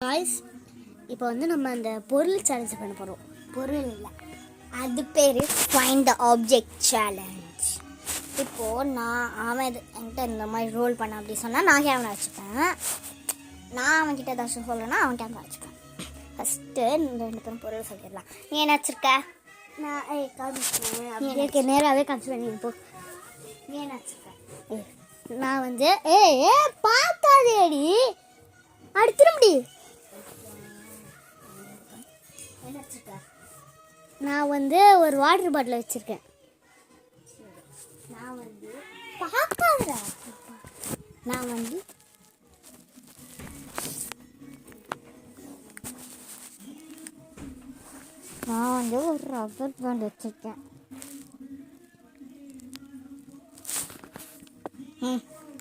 Guys, இப்போ வந்து நம்ம அந்த பொருள் சேலஞ்ச் பண்ண போகிறோம். பொருள் இல்லை, அது பேர் ஃபைண்ட் த ஆப்ஜெக்ட் சேலஞ்ச். இப்போது அவன் என்கிட்ட இந்த மாதிரி ரோல் பண்ண அப்படி சொன்னால் நான் கேமரா வச்சுப்பேன். நான் அவன்கிட்ட ஏதாச்சும் சொல்லணும்னா அவன் கேமரா வச்சுப்பேன். ஃபஸ்ட்டு ரெண்டு பேரும் பொருள் சொல்லிடலாம். நீ என்ன வச்சுருக்க? நான் காமிச்சேன் நேராகவே காமிச்சு பண்ணி போ. நீ என்ன வச்சுருக்க? நான் வந்து பார்க்காதேடி அடுத்துட முடியும். நான் வந்து ஒரு வாட்டர் பாட்டில் வச்சிருக்கேன். நான் வந்து ஒரு ரப்பர் பேண்ட் வச்சிருக்கேன்.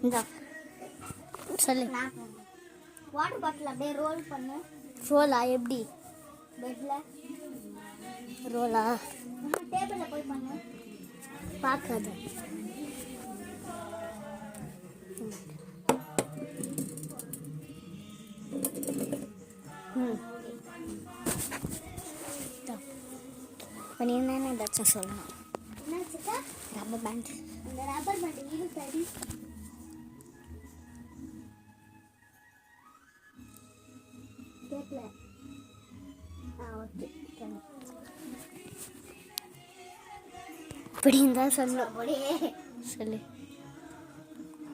இந்த சொல்லு. வாட்டர் பாட்டில் அப்படியே ரோல் பண்ணு. ரோலா எப்படி? பெட்டில் ரோலா? டேபிளில் போய் பண்ணு. பார்க்காது. இப்போ நீ என்ன ஏதாச்சும் சொல்லணும். Rubber band. இந்த ரப்பர் பேண்ட் இது சரி. கேட்கல. ஓகே இப்படி இருந்தால் சொல்லு.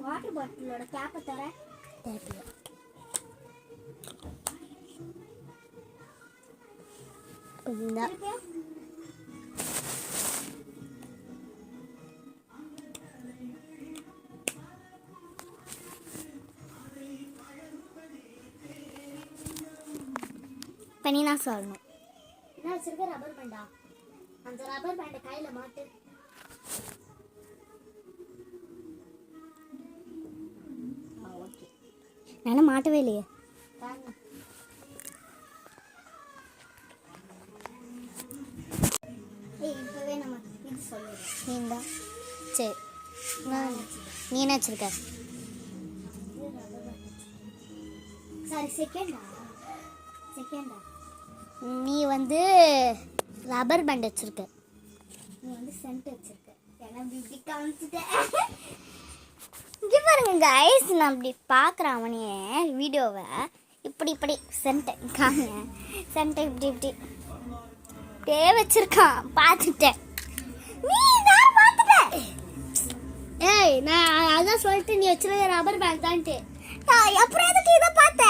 வாட்டர் பாட்டிலோட கேப்பை தர தேவையில்ல. பண்ணி நான் சொல்லணும். என்ன வச்சிருக்க? ரப்பர் பேண்டா? அந்த ரப்பர் பேண்டை கையில் மாட்டு. ஓகே, நானும் மாட்டவே இல்லையே. இப்போவே நம்ம இது சொல்லிடுறோம். சரி, நீ என்ன வச்சிருக்க? சாரி, செகண்டா. நீ வந்து ரப்பர் பேண்ட் வச்சிருக்க. நீ வந்து சென்ட் வச்சிருக்க. இப்படி காமிச்சிட்டேன். இங்கே பாருங்க கைஸ், நான் இப்படி பார்க்குறேன் அவனையே வீடியோவை. இப்படி சென்ட்டை காங்க. சென்ட்டை இப்படி வச்சிருக்கான். பார்த்துட்டேன். நீ தான் பார்த்துட்டேன். ஏய், நான் அதான் சொல்லிட்டு நீ வச்சிருக்க ரப்பர் பேண்ட் தான்ட்டு. அப்புறம் எதுக்கு இதை பார்த்த?